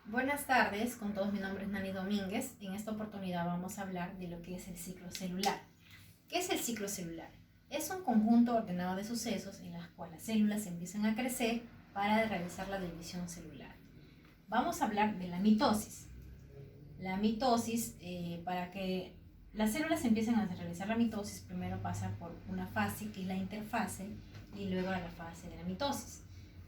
Buenas tardes, con todos, mi nombre es Nani Domínguez. En esta oportunidad vamos a hablar de lo que es el ciclo celular. ¿Qué es el ciclo celular? Es un conjunto ordenado de sucesos en los cuales las células empiezan a crecer para realizar la división celular. Vamos a hablar de la mitosis. La mitosis, para que las células empiecen a realizar la mitosis, primero pasa por una fase que es la interfase y luego a la fase de la mitosis.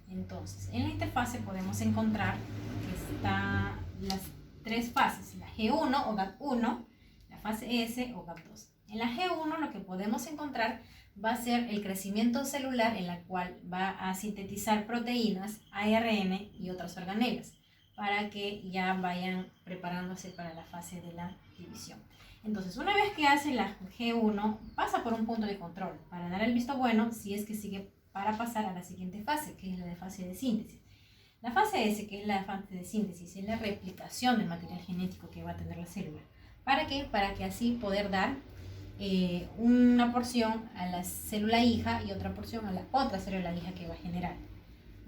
Entonces, en la interfase podemos encontrar que están las tres fases, la G1 o GAP1, la fase S o GAP2. En la G1 lo que podemos encontrar va a ser el crecimiento celular, en la cual va a sintetizar proteínas, ARN y otras organelas, para que ya vayan preparándose para la fase de la división. Entonces, una vez que hace la G1, pasa por un punto de control para dar el visto bueno si es que sigue para pasar a la siguiente fase, que es la de fase de síntesis. La fase S, que es la fase de síntesis, es la replicación del material genético que va a tener la célula. ¿Para qué? Para que así poder dar una porción a la célula hija y otra porción a la otra célula hija que va a generar.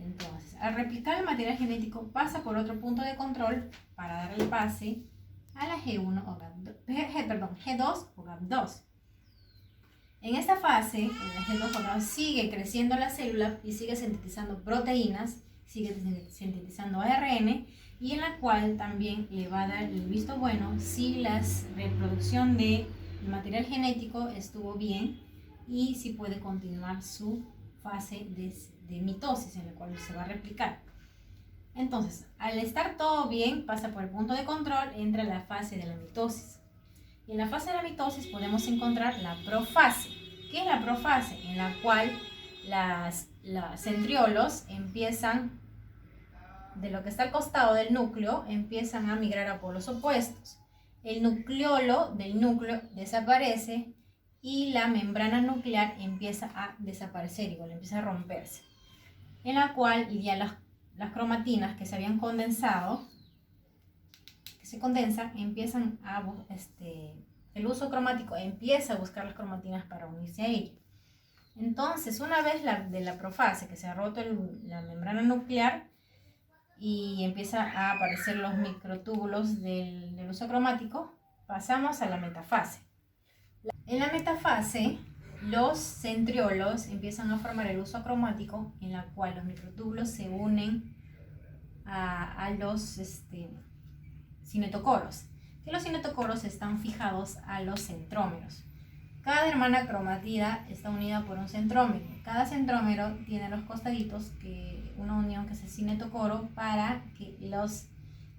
Entonces, al replicar el material genético, pasa por otro punto de control para dar el pase a la G1 o G2 o GAP2. En esta fase, en la G2 o GAP, sigue creciendo la célula y sigue sintetizando proteínas, sigue sintetizando ARN, y en la cual también le va a dar el visto bueno si la reproducción del material genético estuvo bien y si puede continuar su fase de mitosis, en la cual se va a replicar. Entonces, al estar todo bien, pasa por el punto de control, entra la fase de la mitosis. Y en la fase de la mitosis podemos encontrar la profase. ¿Qué es la profase? En la cual los centriolos empiezan, de lo que está al costado del núcleo, empiezan a migrar a polos opuestos. El nucleolo del núcleo desaparece y la membrana nuclear empieza a desaparecer, igual empieza a romperse. En la cual ya las cromatinas que se habían condensado, se condensan, empiezan a el uso cromático empieza a buscar las cromatinas para unirse a ella. Entonces, una vez de la profase, que se ha roto la membrana nuclear y empieza a aparecer los microtúbulos del uso cromático, pasamos a la metafase. En la metafase, los centriolos empiezan a formar el uso cromático, en la cual los microtúbulos se unen a los cinetocoros, que los cinetocoros están fijados a los centrómeros. Cada hermana cromatida está unida por un centrómero. Cada centrómero tiene los costaditos una unión que es el cinetocoro para que los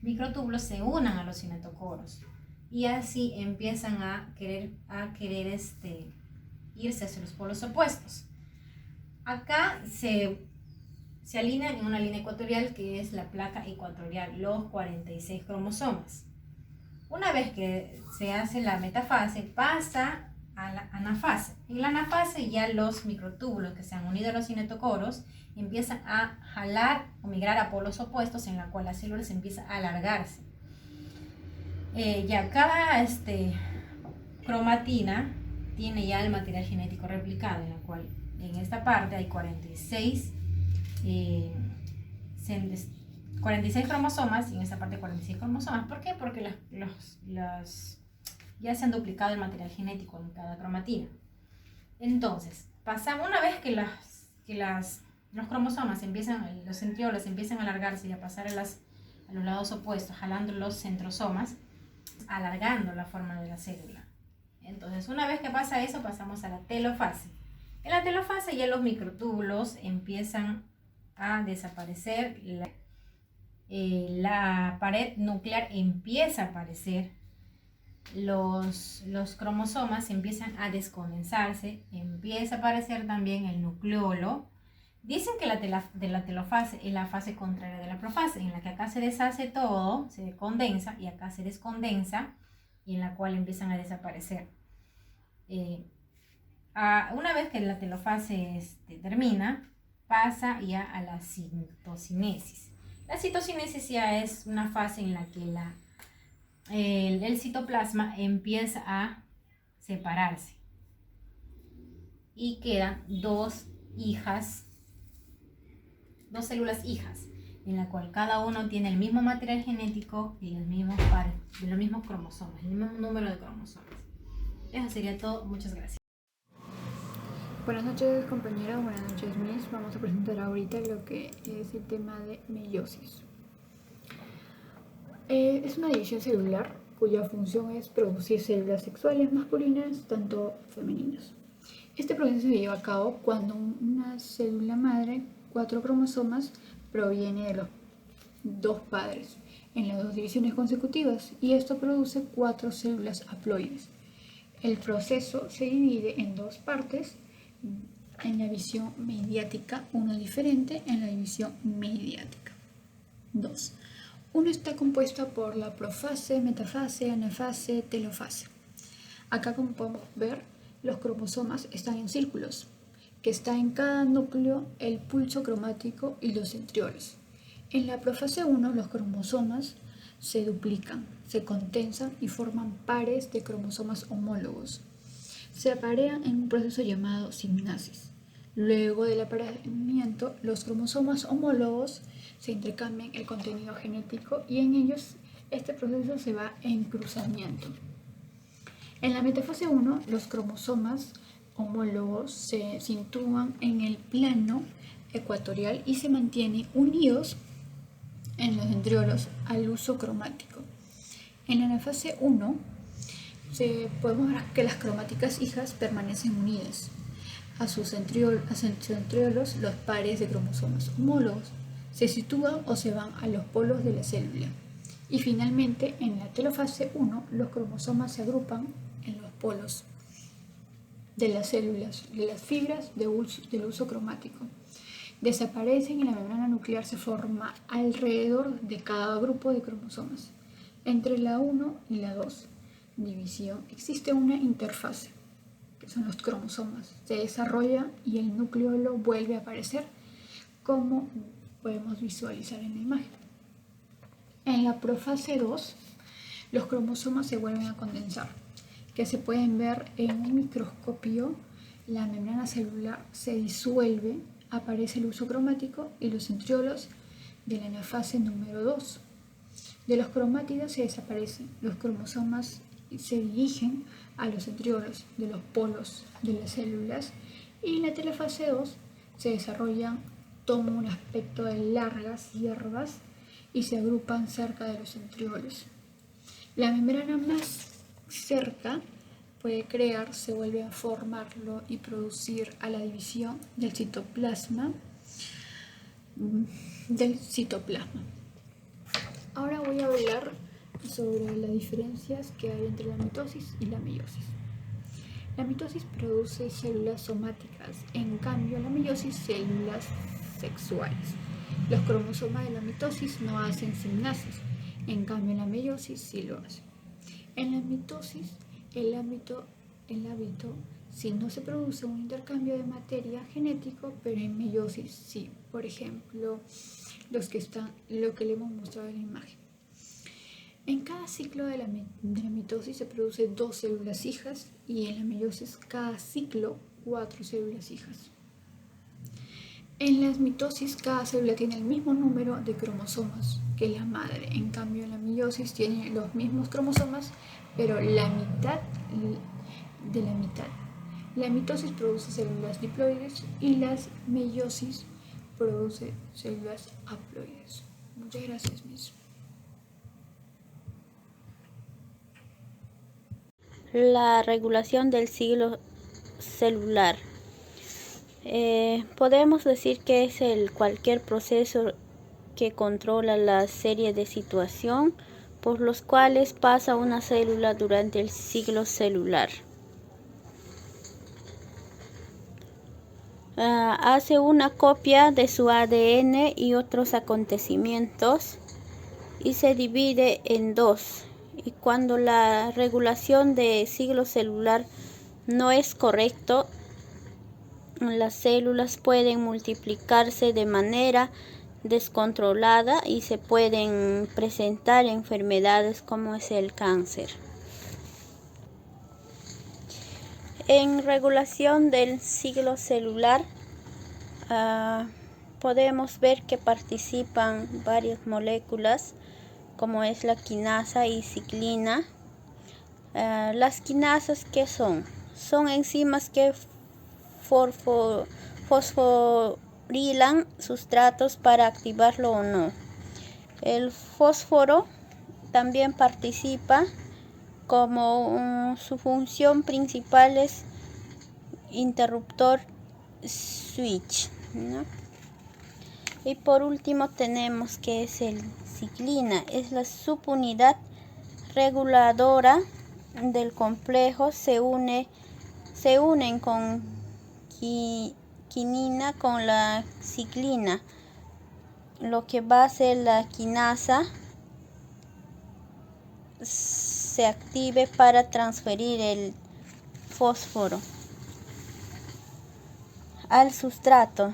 microtúbulos se unan a los cinetocoros y así empiezan a querer irse hacia los polos opuestos. Acá se alinean en una línea ecuatorial que es la placa ecuatorial, los 46 cromosomas. Una vez que se hace la metafase, pasa a la anafase. En la anafase ya los microtúbulos que se han unido a los cinetocoros empiezan a jalar o migrar a polos opuestos, en la cual la célula se empieza a alargarse. Ya cada cromatina tiene ya el material genético replicado, en la cual en esta parte hay 46 cromosomas y en esta parte 46 cromosomas. ¿Por qué? Porque ya se han duplicado el material genético en cada cromatina. Entonces, una vez que los cromosomas los centriolos empiezan a alargarse y a pasar a los lados opuestos, jalando los centrosomas, alargando la forma de la célula. Entonces, una vez que pasa eso, pasamos a la telofase. En la telofase ya los microtúbulos empiezan a desaparecer, la pared nuclear empieza a aparecer, los cromosomas empiezan a descondensarse, empieza a aparecer también el nucleolo. Dicen que la telofase es la fase contraria de la profase, en la que acá se deshace todo, se condensa, y acá se descondensa, y en la cual empiezan a desaparecer. Una vez que la telofase termina, pasa ya a la citocinesis. La citocinesis ya es una fase en la que el citoplasma empieza a separarse y quedan dos células hijas. en la cual cada uno tiene el mismo material genético y los mismos pares, los mismos cromosomas, el mismo número de cromosomas. Eso sería todo. Muchas gracias. Buenas noches, compañeros. Buenas noches, Miss. Vamos a presentar ahorita lo que es el tema de meiosis. Es una división celular cuya función es producir células sexuales masculinas, tanto femeninas. Este proceso se lleva a cabo cuando una célula madre, 4 cromosomas, proviene de los 2 padres en las 2 divisiones consecutivas, y esto produce 4 células haploides. El proceso se divide en 2 partes, en la división mediática, uno diferente en la división mediática. 2. Uno está compuesta por la profase, metafase, anafase, telofase. Acá, como podemos ver, los cromosomas están en círculos, que está en cada núcleo el pulso cromático y los centriolos. En la profase 1, los cromosomas se duplican, se condensan y forman pares de cromosomas homólogos. Se aparean en un proceso llamado simnasis. Luego del apareamiento, los cromosomas homólogos se intercambian el contenido genético y en ellos este proceso se va en cruzamiento. En la metafase 1, los cromosomas homólogos se sitúan en el plano ecuatorial y se mantienen unidos en los centriolos al uso cromático. En la anafase 1, podemos ver que las cromáticas hijas permanecen unidas a sus centriolos. Los pares de cromosomas homólogos se sitúan o se van a los polos de la célula. Y finalmente, en la telofase 1, los cromosomas se agrupan en los polos de las células, de las fibras del uso cromático. Desaparecen y la membrana nuclear se forma alrededor de cada grupo de cromosomas. Entre la 1 y la 2 división existe una interfase, que son los cromosomas. Se desarrolla y el núcleo vuelve a aparecer, como podemos visualizar en la imagen. En la profase 2, los cromosomas se vuelven a condensar, que se pueden ver en un microscopio. La membrana celular se disuelve, aparece el uso cromático y los centriolos de la anafase número 2. De los cromátidos se desaparecen, los cromosomas se dirigen a los centriolos de los polos de las células, y en la telofase 2 se desarrollan, toman un aspecto de largas hierbas y se agrupan cerca de los centriolos. La membrana más cerca puede crear, vuelve a formarlo y producir a la división del citoplasma. Ahora voy a hablar sobre las diferencias que hay entre la mitosis y la meiosis. La mitosis produce células somáticas, en cambio la meiosis células sexuales. Los cromosomas de la mitosis no hacen simnasis, en cambio la meiosis sí lo hace. En la mitosis, el hábito, si no se produce un intercambio de materia genético, pero en meiosis sí. Por ejemplo, lo que le hemos mostrado en la imagen. En cada ciclo de la mitosis se produce 2 células hijas, y en la meiosis cada ciclo 4 células hijas. En la mitosis cada célula tiene el mismo número de cromosomas que la madre, en cambio en la meiosis tiene los mismos cromosomas, pero la mitad de la mitad. La mitosis produce células diploides y la meiosis produce células haploides. Muchas gracias, Miss. La regulación del ciclo celular. Podemos decir que es cualquier proceso que controla la serie de situaciones por los cuales pasa una célula durante el ciclo celular. Hace una copia de su ADN y otros acontecimientos y se divide en 2. Y cuando la regulación de ciclo celular no es correcto, las células pueden multiplicarse de manera descontrolada y se pueden presentar enfermedades como es el cáncer. En regulación del ciclo celular podemos ver que participan varias moléculas, como es la quinasa y ciclina. Las quinasas, ¿qué son? Son enzimas que fosforilan sustratos para activarlo o no. El fósforo también participa, como su función principal es interruptor switch, ¿no? Y por último tenemos que es el ciclina, es la subunidad reguladora del complejo. Se unen con quinina con la ciclina, lo que va a hacer la quinasa se active para transferir el fósforo al sustrato,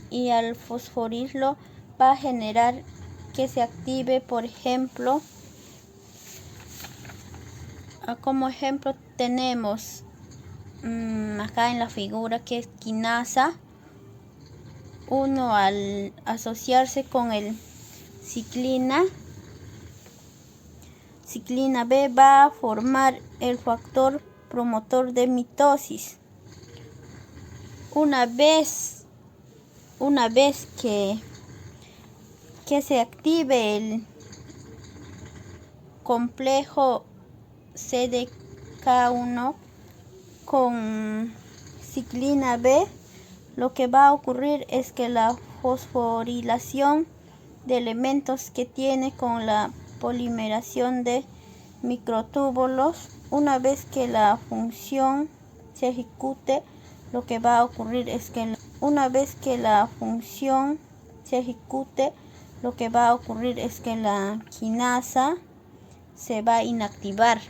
y al fosforirlo va a generar que se active, por ejemplo, como ejemplo tenemos acá en la figura que es quinasa 1, al asociarse con el ciclina B va a formar el factor promotor de mitosis. Una vez que se active el complejo CDK1 con ciclina B, lo que va a ocurrir es que la fosforilación de elementos que tiene con la polimeración de microtúbulos, una vez que la función se ejecute, lo que va a ocurrir es que la quinasa se va a inactivar,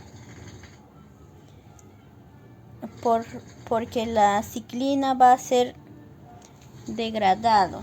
porque la ciclina va a ser degradado.